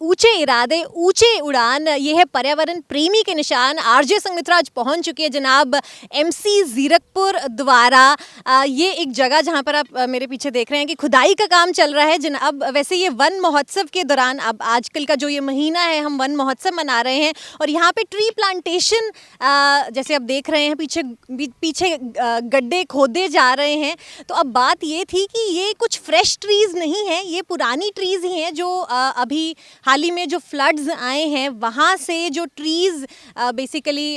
ऊंचे इरादे ऊंचे उड़ान, ये है पर्यावरण प्रेमी के निशान। आरजे संगमित्रा आज पहुंच चुकी है जनाब एमसी जीरकपुर द्वारा। ये एक जगह जहां पर आप मेरे पीछे देख रहे हैं कि खुदाई का काम चल रहा है जनाब। वैसे ये वन महोत्सव के दौरान, अब आजकल का जो ये महीना है, हम वन महोत्सव मना रहे हैं और यहाँ पे ट्री प्लांटेशन जैसे आप देख रहे हैं पीछे पीछे गड्ढे खोदे जा रहे हैं। तो अब बात ये थी कि ये कुछ फ्रेश ट्रीज़ नहीं है, ये पुरानी ट्रीज़ ही हैं जो अभी हाल ही में जो फ्लड्स आए हैं वहाँ से जो ट्रीज़ बेसिकली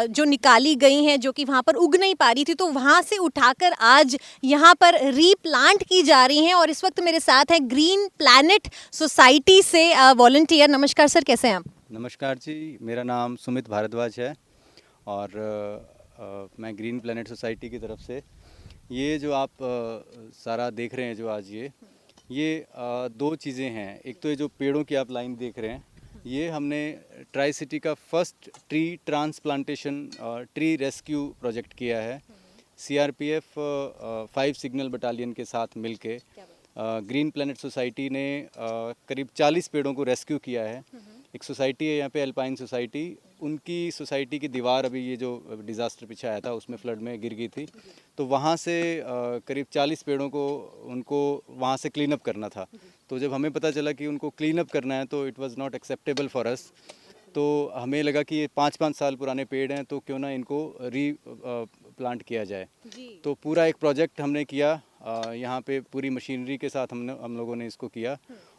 जो निकाली गई हैं, जो कि वहाँ पर उग नहीं पा रही थी, तो वहाँ से उठाकर आज यहाँ पर रीप्लांट की जा रही हैं। और इस वक्त मेरे साथ है ग्रीन प्लैनेट सोसाइटी से वॉलंटियर। नमस्कार सर, कैसे हैं आप? नमस्कार जी, मेरा नाम सुमित भारद्वाज है और मैं ग्रीन प्लैनेट सोसाइटी की तरफ से ये जो आप सारा देख रहे हैं जो आज ये दो चीज़ें हैं। एक तो ये जो पेड़ों की आप लाइन देख रहे हैं, ये हमने ट्राई सिटी का first tree transplantation tree rescue project किया है। सीआरपीएफ 5 सिग्नल बटालियन के साथ मिलके ग्रीन प्लैनेट सोसाइटी ने करीब 40 पेड़ों को रेस्क्यू किया है। एक सोसाइटी है यहाँ पे एल्पाइन सोसाइटी, उनकी सोसाइटी की दीवार अभी ये जो डिज़ास्टर पीछे आया था उसमें फ्लड में गिर गई थी, तो वहाँ से करीब 40 पेड़ों को उनको वहाँ से क्लीन अप करना था। तो जब हमें पता चला कि उनको क्लीन अप करना है तो it was not acceptable for us. तो हमें लगा कि ये 5-5 साल पुराने पेड़ हैं, तो क्यों ना इनको प्लांट किया जाए। तो पूरा एक प्रोजेक्ट हमने किया, यहाँ पे पूरी मशीनरी के साथ हम लोगों ने इसको किया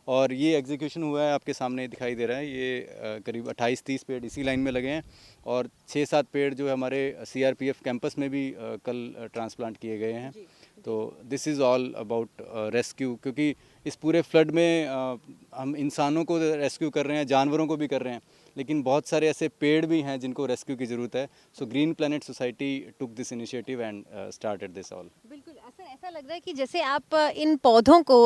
और ये एग्जीक्यूशन हुआ है, आपके सामने दिखाई दे रहा है। ये करीब 28-30 पेड़ इसी लाइन में लगे हैं और 6-7 पेड़ जो है हमारे सीआरपीएफ कैंपस में भी कल ट्रांसप्लांट किए गए हैं। तो this is all about rescue, क्योंकि इस पूरे फ्लड में हम इंसानों को रेस्क्यू कर रहे हैं, जानवरों को भी कर रहे हैं, लेकिन बहुत सारे ऐसे पेड़ भी हैं जिनको रेस्क्यू की ज़रूरत है। So green planet society took this initiative and started this all. बिल्कुल, ऐसा लग रहा है कि जैसे आप इन पौधों को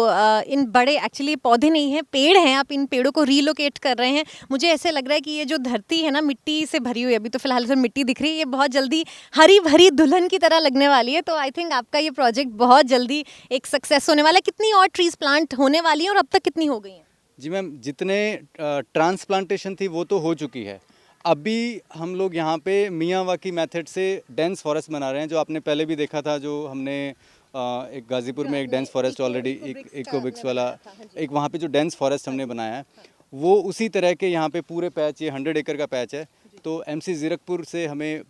इन बड़े, एक्चुअली पौधे नहीं हैं, पेड़ हैं, आप इन पेड़ों को रीलोकेट कर रहे हैं। मुझे ऐसे लग रहा है कि ये जो धरती है ना, मिट्टी से भरी हुई है, अभी तो फिलहाल से मिट्टी दिख रही है, ये बहुत जल्दी हरी भरी दुल्हन की तरह लगने वाली है। तो आई थिंक आपका ये प्रोजेक्ट बहुत जल्दी एक सक्सेस होने वाला है। कितनी और ट्रीज प्लांट होने वाली हैं और अब तक कितनी हो गई हैं? जी मैम, जितने ट्रांसप्लांटेशन थी वो तो हो चुकी है। अभी हम लोग यहाँ पे मियावाकी मेथड से डेंस फॉरेस्ट बना रहे हैं, जो आपने पहले भी देखा था, जो हमने एक गाज़ीपुर में एक डेंस फॉरेस्ट ऑलरेडी एक इकोब्रिक्स वाला एक वहाँ पे जो डेंस फॉरेस्ट हमने बनाया है, वो उसी तरह के यहाँ पे पूरे पैच, ये 100 एकड़ का पैच है। तो एमसी जीरकपुर से हमें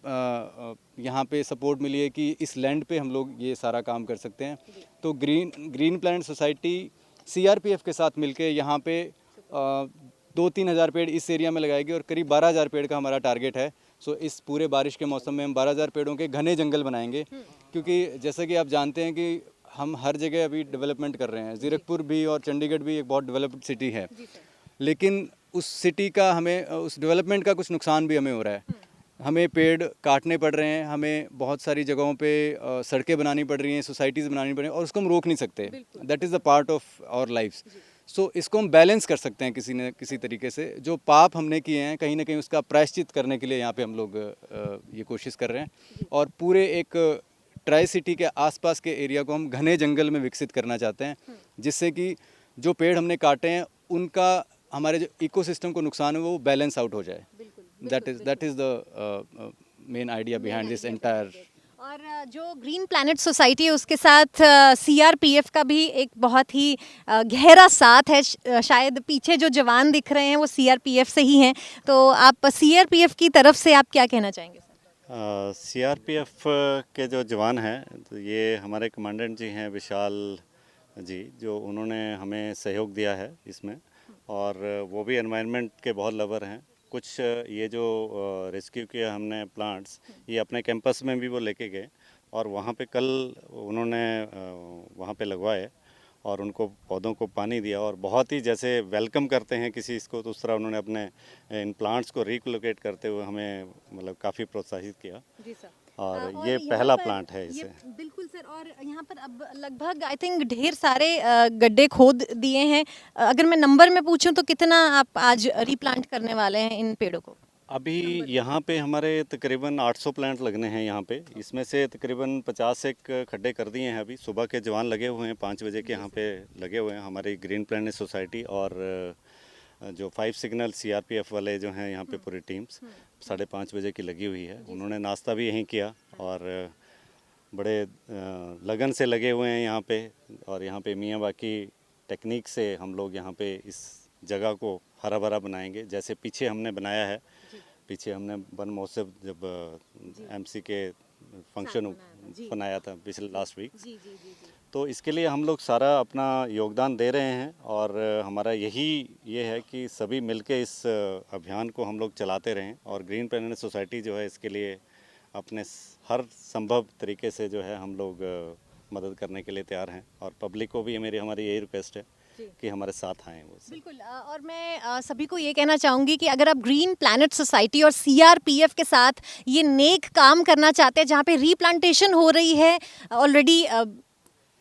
यहाँ पे सपोर्ट मिली है कि इस लैंड पे हम लोग ये सारा काम कर सकते हैं। तो ग्रीन प्लैनेट सोसाइटी सीआरपीएफ के साथ मिलके यहाँ पे 2-3 हज़ार पेड़ इस एरिया में लगाएगी और करीब 12,000 पेड़ का हमारा टारगेट है। सो इस पूरे बारिश के मौसम में हम 12,000 पेड़ों के घने जंगल बनाएंगे, क्योंकि जैसा कि आप जानते हैं कि हम हर जगह अभी डेवलपमेंट कर रहे हैं। जीरकपुर भी और चंडीगढ़ भी एक बहुत डेवलप्ड सिटी है, लेकिन उस सिटी का हमें, उस डेवलपमेंट का कुछ नुकसान भी हमें हो रहा है। हमें पेड़ काटने पड़ रहे हैं, हमें बहुत सारी जगहों पे सड़कें बनानी पड़ रही हैं, सोसाइटीज़ बनानी पड़ रही हैं, और उसको हम रोक नहीं सकते। That is the part of our lifes. So इसको हम बैलेंस कर सकते हैं किसी न किसी तरीके से। जो पाप हमने किए हैं, कहीं ना कहीं उसका प्रायश्चित करने के लिए यहाँ पे हम लोग ये कोशिश कर रहे हैं और पूरे एक ट्राई सिटी के आसपास के एरिया को हम घने जंगल में विकसित करना चाहते हैं, जिससे कि जो पेड़ हमने काटे हैं उनका हमारे जो इकोसिस्टम को नुकसान है वो बैलेंस आउट हो जाए। That is the main idea behind this entire. और जो ग्रीन प्लैनेट सोसाइटी है उसके साथ सीआरपीएफ का भी एक बहुत ही गहरा साथ है। शायद पीछे जो जवान दिख रहे हैं वो सीआरपीएफ से ही हैं। तो आप सीआरपीएफ की तरफ से आप क्या कहना चाहेंगे सर? सीआरपीएफ के जो जवान हैं, तो ये हमारे कमांडेंट जी हैं विशाल जी, जो उन्होंने हमें सहयोग दिया है इसमें, और वो भी एनवायरनमेंट के बहुत लवर हैं। कुछ ये जो रेस्क्यू किया हमने प्लांट्स, ये अपने कैंपस में भी वो लेके गए और वहाँ पे कल उन्होंने वहाँ पे लगवाए और उनको पौधों को पानी दिया, और बहुत ही जैसे वेलकम करते हैं किसी इसको, तो उस तरह उन्होंने अपने इन प्लांट्स को रिकोलोकेट करते हुए हमें मतलब काफ़ी प्रोत्साहित किया। जी सर। और ये पहला प्लांट है इसे। बिल्कुल सर। और यहाँ पर अब लगभग आई थिंक ढेर सारे गड्ढे खोद दिए हैं। अगर मैं नंबर में पूछूं तो कितना आप आज रीप्लांट करने वाले हैं इन पेड़ों को? अभी यहाँ पे हमारे तकरीबन 800 प्लांट लगने हैं यहाँ पे। इसमें से तकरीबन 50 एक खड्डे कर दिए हैं। अभी सुबह के जवान लगे हुए हैं, 5 बजे के यहाँ पे लगे हुए हैं हमारी ग्रीन प्लैनेट सोसाइटी और जो 5 सिग्नल सीआरपीएफ वाले जो हैं यहाँ पे पूरी टीम्स 5:30 बजे की लगी हुई है। उन्होंने नाश्ता भी यहीं किया और बड़े लगन से लगे हुए हैं यहाँ पे। और यहाँ पे मियावाकी टेक्निक से हम लोग यहाँ पे इस जगह को हरा भरा बनाएंगे। जैसे पीछे हमने बनाया है, पीछे हमने वन महोत्सव जब एमसी के फंक्शन बनाया था पिछले लास्ट वीक, तो इसके लिए हम लोग सारा अपना योगदान दे रहे हैं। और हमारा ये है कि सभी मिलके इस अभियान को हम लोग चलाते रहें। और ग्रीन प्लेनेट सोसाइटी जो है इसके लिए अपने हर संभव तरीके से जो है हम लोग मदद करने के लिए तैयार हैं। और पब्लिक को भी हमारी यही रिक्वेस्ट है कि हमारे साथ आएँ वो। बिल्कुल। और मैं सभी को ये कहना चाहूँगी कि अगर आप ग्रीन प्लैनेट सोसाइटी और सीआरपीएफ के साथ ये नेक काम करना चाहते हैं, जहाँ पे रीप्लांटेशन हो रही है ऑलरेडी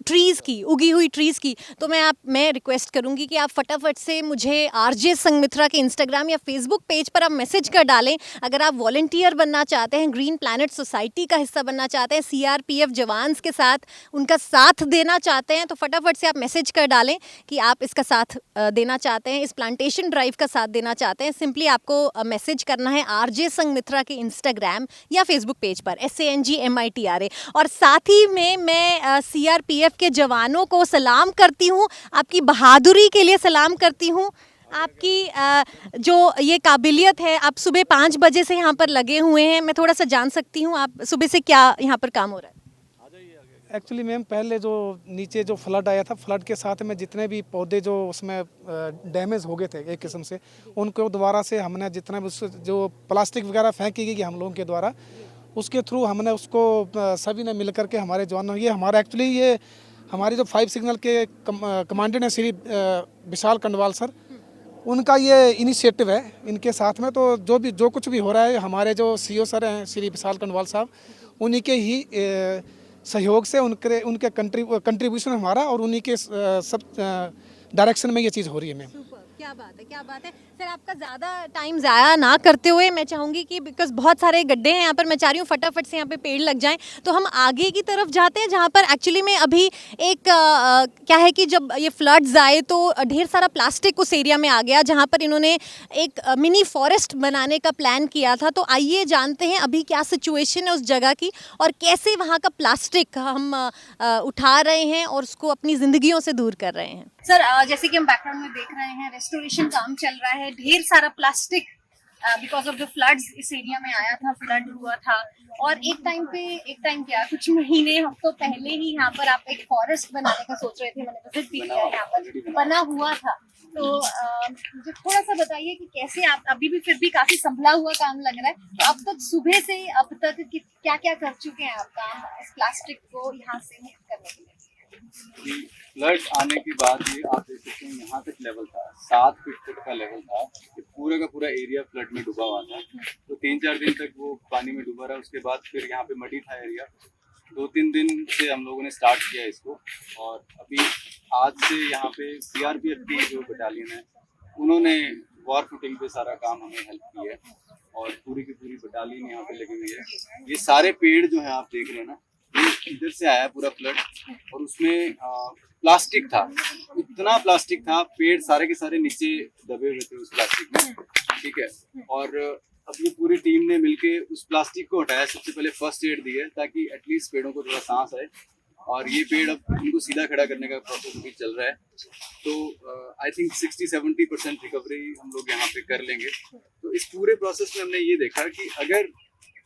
ट्रीज़ की, उगी हुई ट्रीज़ की, तो मैं रिक्वेस्ट करूंगी कि आप फटाफट से मुझे आरजे संगमित्रा के इंस्टाग्राम या फेसबुक पेज पर आप मैसेज कर डालें। अगर आप वॉलंटियर बनना चाहते हैं, ग्रीन प्लैनेट सोसाइटी का हिस्सा बनना चाहते हैं, सीआरपीएफ जवान्स के साथ उनका साथ देना चाहते हैं, तो फटाफट से आप मैसेज कर डालें कि आप इसका साथ देना चाहते हैं, इस प्लांटेशन ड्राइव का साथ देना चाहते हैं। सिंपली आपको मैसेज करना है आरजे संगमित्रा के इंस्टाग्राम या फेसबुक पेज पर SANGMITRA। और साथ ही में मैं सीआरपीएफ के जवानों को सलाम करती हूँ, आपकी बहादुरी के लिए सलाम करती हूँ। आपकी जो ये काबिलियत है, आप सुबह 5 बजे से यहाँ पर लगे हुए हैं। मैं थोड़ा सा जान सकती हूँ आप सुबह से क्या यहाँ पर काम हो रहा है? एक्चुअली मैम पहले जो नीचे जो फ्लड आया था, फ्लड के साथ में जितने भी पौधे जो उसमें डैमेज हो गए थे एक किस्म से, उनको दोबारा से हमने जितना भी जो प्लास्टिक वगैरह फेंकी गई हम लोगों के द्वारा, उसके थ्रू हमने उसको सभी ने मिल करके हमारे जवानों, ये हमारा एक्चुअली ये हमारी जो 5 सिग्नल के कमांडेंट हैं श्री विशाल कंडवाल सर, उनका ये इनिशिएटिव है इनके साथ में। तो जो कुछ भी हो रहा है, हमारे जो सीईओ सर हैं श्री विशाल कंडवाल साहब, उन्हीं के ही सहयोग से उनके कंट्रीब्यूशन हमारा, और उन्हीं के सब डायरेक्शन में ये चीज़ हो रही है मैम। क्या बात है, क्या बात है सर। आपका ज़्यादा टाइम ज़ाया ना करते हुए मैं चाहूँगी कि बिकॉज बहुत सारे गड्ढे हैं यहाँ पर, मैं चाह रही हूँ फटाफट से यहाँ पे पेड़ लग जाएं, तो हम आगे की तरफ जाते हैं जहाँ पर एक्चुअली में अभी एक क्या है कि जब ये फ्लड्स आए तो ढेर सारा प्लास्टिक उस एरिया में आ गया, जहाँ पर इन्होंने एक मिनी फॉरेस्ट बनाने का प्लान किया था। तो आइए जानते हैं अभी क्या सिचुएशन है उस जगह की और कैसे वहाँ का प्लास्टिक हम उठा रहे हैं और उसको अपनी ज़िंदगियों से दूर कर रहे हैं। सर जैसे कि हम बैकग्राउंड में देख रहे हैं, रेस्टोरेशन काम चल रहा है। ढेर सारा plastic because of the floods इस एरिया में आया था, फ्लड हुआ था। और एक टाइम क्या कुछ महीने हफ्तों पहले ही यहाँ पर आप एक फॉरेस्ट बनाने का सोच रहे थे, मैंने विजिट भी किया, यहाँ पर बना हुआ था। तो मुझे थोड़ा सा बताइए कि कैसे आप अभी भी फिर भी काफी संभला हुआ काम लग रहा है, तो अब तक सुबह से अब तक क्या क्या कर चुके हैं आप काम इस प्लास्टिक को यहाँ से मुक्त करने के लिए? फ्लड आने के बाद ये आप देख सकते हैं यहाँ तक लेवल था, 7 फीट तक का लेवल था। ये पूरा का पूरा एरिया फ्लड में डूबा हुआ था। तो 3-4 दिन तक वो पानी में डूबा रहा। उसके बाद फिर यहाँ पे मडी था एरिया। 2-3 दिन से हम लोगों ने स्टार्ट किया इसको, और अभी आज से यहाँ पे सीआरपीएफ की जो बटालियन है, उन्होंने वॉर फुटिंग पे सारा काम हमें हेल्प की है, और पूरी की पूरी बटालियन यहाँ पे लगी हुई है। ये सारे पेड़ जो है आप देख रहे हैं ना, इधर से आया पूरा फ्लड, और उसमें प्लास्टिक था, इतना प्लास्टिक था, पेड़ सारे के सारे नीचे दबे हुए थे उस प्लास्टिक में, ठीक है। और अब ये पूरी टीम ने मिलके उस प्लास्टिक को हटाया। सबसे पहले फर्स्ट एड दी है ताकि एटलीस्ट पेड़ों को थोड़ा सांस आए, और ये पेड़ अब उनको सीधा खड़ा करने का प्रोसेस अभी चल रहा है। तो आई थिंक 60-70% रिकवरी हम लोग यहाँ पे कर लेंगे। तो इस पूरे प्रोसेस में हमने ये देखा कि अगर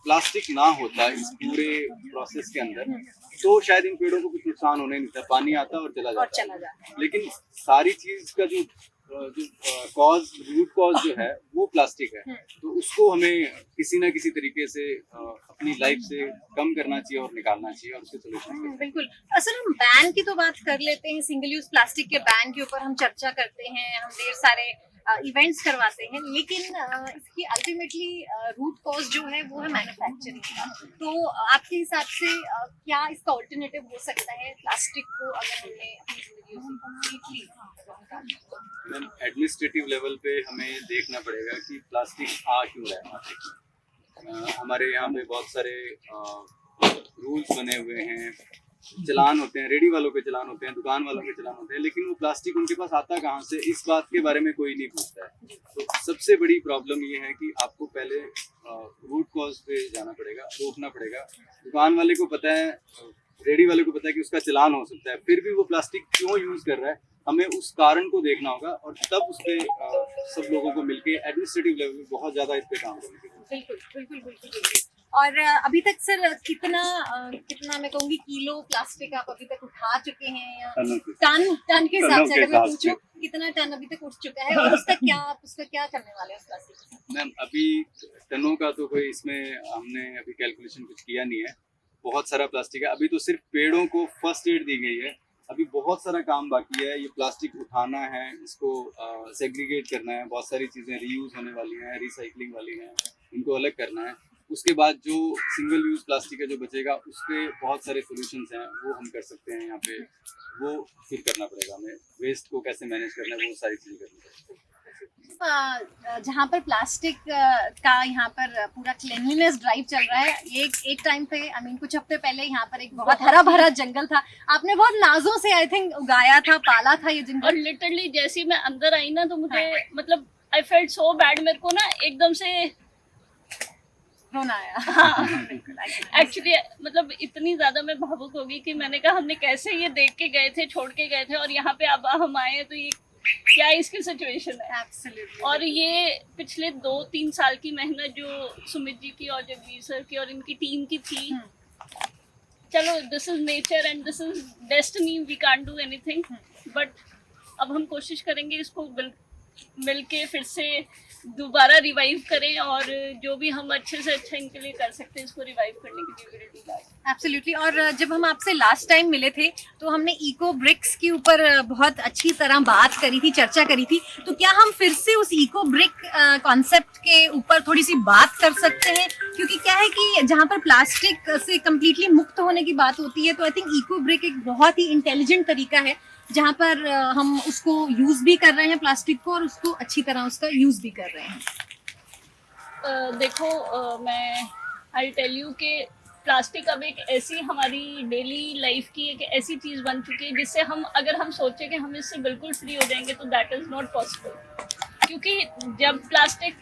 प्लास्टिक ना होता इस पूरे प्रोसेस के अंदर, तो शायद इन पेड़ों को कुछ नुकसान होने नहीं था, पानी आता और चला जाता। लेकिन सारी चीज का जो रूट कॉज जो है वो प्लास्टिक है। तो उसको हमें किसी ना किसी तरीके से अपनी लाइफ से कम करना चाहिए और निकालना चाहिए, और उसके सोल्यूशन। बिल्कुल। असल हम बैन की तो बात कर लेते हैं, सिंगल यूज प्लास्टिक के बैन के ऊपर हम चर्चा करते हैं, हम ढेर सारे इवेंट्स करवाते हैं, लेकिन इसकी अल्टीमेटली रूट कॉज जो है वो है मैन्युफैक्चरिंग का। तो आपके हिसाब से क्या इसका ऑल्टरनेटिव हो सकता है प्लास्टिक को, अगर हमने अपनी जिंदगी से कंप्लीटली एडमिनिस्ट्रेटिव लेवल पे हमें देखना पड़ेगा कि प्लास्टिक आ क्यों रहा है मार्केट में। हमारे यहाँ पे बहुत सारे रूल्स बने हुए हैं, चलान होते हैं, रेडी वालों के चलान होते हैं, दुकान वालों के चलान होते हैं, लेकिन वो प्लास्टिक उनके पास आता कहाँ से, इस बात के बारे में कोई नहीं पूछता है। तो सबसे बड़ी प्रॉब्लम ये है कि आपको पहले रूट कॉज पे जाना पड़ेगा, रोकना पड़ेगा। दुकान वाले को पता है, रेडी वाले को पता है कि उसका चलान हो सकता है, फिर भी वो प्लास्टिक क्यों यूज कर रहा है, हमें उस कारण को देखना होगा और तब उस पे सब लोगों को मिलके एडमिनिस्ट्रेटिव लेवल पे बहुत ज्यादा इस पे काम करना चाहिए। बिल्कुल बिल्कुल बिल्कुल बिल्कुल। और अभी तक सर कितना मैं कहूँगी किलो प्लास्टिक आप अभी तक उठा चुके हैं, या टन के हिसाब से अगर मैं पूछूं कितना टन अभी तक उठ चुका है, और उसका क्या करने वाले हैं उस प्लास्टिक से? मैम अभी टनों का तो कोई इसमें हमने अभी कैलकुलेशन कुछ किया नहीं है, बहुत सारा प्लास्टिक है। अभी तो सिर्फ पेड़ों को फर्स्ट एड दी गई है, अभी बहुत सारा काम बाकी है। ये प्लास्टिक उठाना है, इसको सेग्रीगेट करना है, बहुत सारी चीज़ें रीयूज होने वाली हैं, रिसाइकलिंग वाली हैं, इनको अलग करना है। उसके बाद जो सिंगल यूज प्लास्टिक है जो बचेगा, उस पर बहुत सारे सोल्यूशंस हैं, वो हम कर सकते हैं यहाँ पे। वो फिर करना पड़ेगा हमें, वेस्ट को कैसे मैनेज करना है, वो सारी चीज़ें करनी पड़ेगी। जहाँ पर प्लास्टिक का यहाँ पर पूरा क्लीनलीनेस ड्राइव चल रहा है, एक टाइम पे कुछ हफ्ते पहले यहाँ पर एक बहुत हरा भरा जंगल था, आपने बहुत नाजों से आई थिंक उगाया था, पाला था ये जंगल। और लिटरली जैसे ही मैं अंदर आई ना, तो मुझे मतलब आई फेल्ट सो बैड, मेरे को ना एकदम से रोना आया। हाँ एक्चुअली मतलब इतनी ज्यादा मैं भावुक हो गई कि मैंने कहा हमने कैसे ये देख के गए थे, छोड़ के गए थे, और यहाँ पे अब हम आए हैं तो ये क्या इसकी सिचुएशन है। Absolutely. और ये पिछले 2-3 साल की मेहनत जो सुमित जी की और जगदीश सर की और इनकी टीम की थी, चलो this is nature and this is destiny, we can't do anything, but अब हम कोशिश करेंगे इसको मिल के फिर से दोबारा रिवाइव करें, और जो भी हम अच्छे से अच्छा इनके लिए कर सकते हैं इसको रिवाइव करने की भी विल डू दैट। एब्सोल्युटली। और जब हम आपसे लास्ट टाइम मिले थे तो हमने इको ब्रिक्स के ऊपर बहुत अच्छी तरह बात करी थी, चर्चा करी थी, तो क्या हम फिर से उस इको ब्रिक कॉन्सेप्ट के ऊपर थोड़ी सी बात कर सकते हैं? क्योंकि क्या है कि जहाँ पर प्लास्टिक से कम्प्लीटली मुक्त होने की बात होती है, तो आई थिंक इको ब्रिक एक बहुत ही इंटेलिजेंट तरीका है जहाँ पर हम उसको यूज भी कर रहे हैं प्लास्टिक को, और उसको अच्छी तरह उसका यूज भी कर रहे हैं। देखो मैं आई टेल यू कि प्लास्टिक अब एक ऐसी हमारी डेली लाइफ की एक ऐसी चीज़ बन चुकी है जिससे हम अगर हम सोचें कि हम इससे बिल्कुल फ्री हो जाएंगे तो दैट इज़ नॉट पॉसिबल। क्योंकि जब प्लास्टिक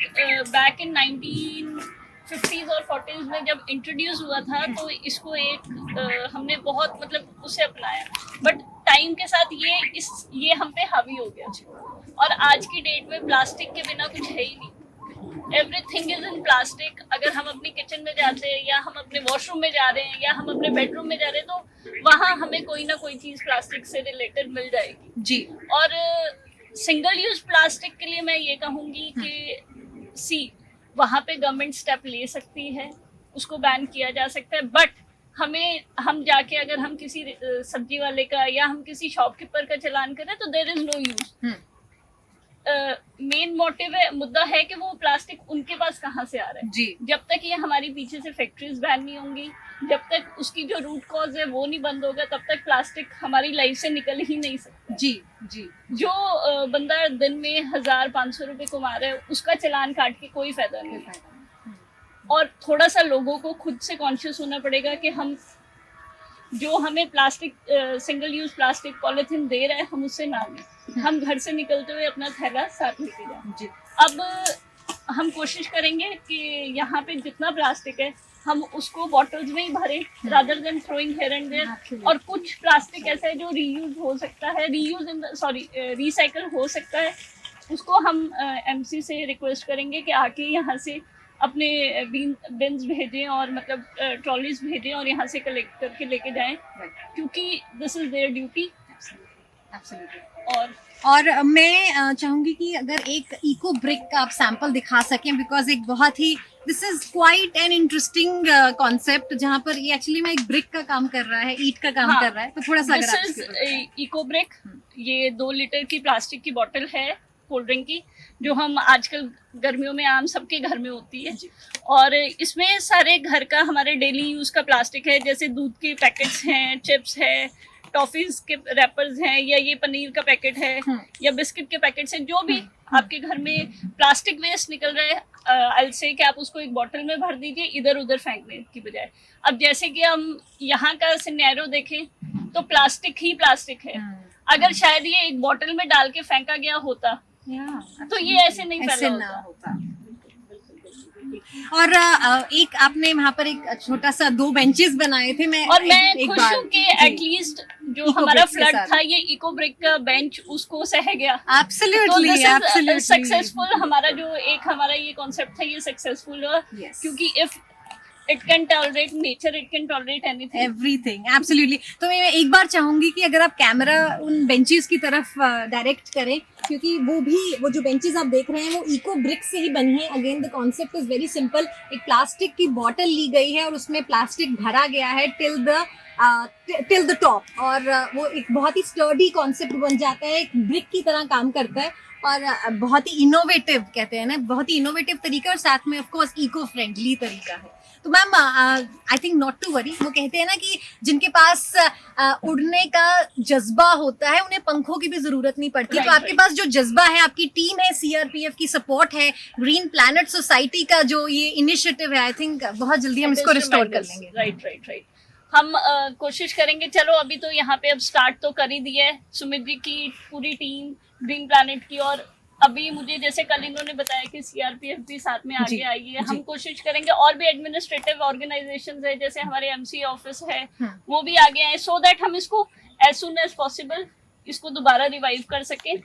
बैक इन 1950s और 40s में जब इंट्रोड्यूस हुआ था तो इसको एक हमने बहुत मतलब उसे अपनाया, बट टाइम के साथ ये हम पे हावी हो गया, और आज की डेट में प्लास्टिक के बिना कुछ है ही नहीं, एवरीथिंग इज इन प्लास्टिक। अगर हम अपनी किचन में जाते हैं या हम अपने वॉशरूम में जा रहे हैं या हम अपने बेडरूम में जा रहे हैं तो वहाँ हमें कोई ना कोई चीज़ प्लास्टिक से रिलेटेड मिल जाएगी जी। और सिंगल यूज प्लास्टिक के लिए मैं ये कहूँगी कि वहाँ पे गवर्नमेंट स्टेप ले सकती है, उसको बैन किया जा सकता है, बट हम जाके अगर हम किसी सब्जी वाले का या हम किसी शॉपकीपर का चालान करें तो there is no use. Main motive है, मुद्दा है कि वो प्लास्टिक उनके पास कहाँ से आ रहा है जी। जब तक ये हमारी पीछे से फैक्ट्रीज बैन नहीं होंगी, जब तक उसकी जो रूट कॉज है वो नहीं बंद होगा, तब तक प्लास्टिक हमारी लाइफ से निकल ही नहीं सकता। जी जी। जो बंदा दिन में 1,500 रुपए कमा रहा है उसका चालान काट के कोई फायदा नहीं है। और थोड़ा सा लोगों को खुद से कॉन्शियस होना पड़ेगा कि हम जो हमें plastic single use plastic polythene दे रहे हैं हम उससे ना लें, हम घर से निकलते हुए अपना थैला साथ लेके जाएं। अब हम कोशिश करेंगे कि यहाँ पे जितना प्लास्टिक है हम उसको बॉटल्स में ही भरें rather than throwing here and there. और कुछ प्लास्टिक ऐसा है जो रीयूज हो सकता है, रिसाइकल हो सकता है, उसको हम एमसी से रिक्वेस्ट करेंगे कि आके यहाँ से अपने बिन्स भेजें और मतलब ट्रॉलीज भेजें और यहाँ से कलेक्ट करके लेके जाएं, क्योंकि दिस इज देयर ड्यूटी। और मैं चाहूंगी कि अगर एक इको ब्रिक का आप सैंपल दिखा सकें, बिकॉज एक बहुत ही this is quite an interesting concept जहाँ पर ये एक्चुअली में एक ब्रिक का काम कर रहा है, ईट का काम कर रहा है, तो थोड़ा सा दिस इज इको ब्रिक। ये 2 लीटर की प्लास्टिक की बोतल है कोल्ड ड्रिंक की, जो हम आजकल गर्मियों में आम सबके घर में होती है, और इसमें सारे घर का हमारे डेली यूज का प्लास्टिक है, जैसे दूध के पैकेट्स हैं, चिप्स है, टॉफीज के रैपर्स हैं, या ये पनीर का पैकेट है या बिस्किट के पैकेट्स हैं, जो भी आपके घर में प्लास्टिक वेस्ट निकल रहा है आई से कि आप उसको एक बॉटल में भर दीजिए इधर उधर फेंकने की बजाय। अब जैसे कि हम यहाँ का सिनेरियो देखें तो प्लास्टिक ही प्लास्टिक है। अगर शायद ये एक बॉटल में डाल के फेंका गया होता तो ये ऐसे नहीं ऐसे फैला ना होता। होता। और एक आपने वहाँ पर एक छोटा सा 2 बेंचेस बनाए थे। मैं और मैं एक खुश बार- हूँ कि जी। एटलीस्ट जो Eco हमारा bricks के फ्लड साथ। था ये इको ब्रिक का बेंच उसको सह गया। Absolutely, तो absolutely. सक्सेसफुल हमारा जो एक हमारा ये कॉन्सेप्ट था ये सक्सेसफुल हुआ। Yes. क्योंकि if it can tolerate nature it can tolerate anything. Everything absolutely. तो मैं एक बार चाहूंगी कि अगर आप कैमरा उन बेंचेस की तरफ डायरेक्ट करें, क्योंकि वो जो बेंचेस आप देख रहे हैं वो इको ब्रिक से ही बनी है। Again the concept is very simple. एक प्लास्टिक की बॉटल ली गई है और उसमें प्लास्टिक भरा गया है टिल द टॉप, और वो एक बहुत ही स्टर्डी कॉन्सेप्ट बन जाता है, एक ब्रिक की तरह काम करता है और बहुत ही इनोवेटिव कहते हैं ना, बहुत ही इनोवेटिव तरीका और साथ में ऑफ कोर्स इको फ्रेंडली तरीका है। तो ma'am I think not to worry. वो कहते हैं ना कि जिनके पास उड़ने का जज्बा होता है उन्हें पंखों की भी जरूरत नहीं पड़ती। तो Right, आपके right. पास जो जज्बा है, आपकी टीम है, सीआरपीएफ की सपोर्ट है, ग्रीन प्लैनेट सोसाइटी का जो ये इनिशिएटिव है, आई थिंक बहुत जल्दी हम इसको रिस्टोर कर लेंगे। राइट। हम कोशिश करेंगे। चलो अभी तो यहाँ पे अब स्टार्ट तो कर ही दिया है सुमित जी की पूरी टीम ग्रीन प्लैनेट की, और अभी मुझे जैसे कल इन्होंने बताया कि सीआरपीएफ भी साथ में जी, आगे आई है। हम जी। कोशिश करेंगे और भी एडमिनिस्ट्रेटिव ऑर्गेनाइजेशंस है जैसे हमारे एमसी ऑफिस है वो भी आगे आए, सो दैट हम इसको एज सुन एज पॉसिबल इसको दोबारा रिवाइव कर सकें।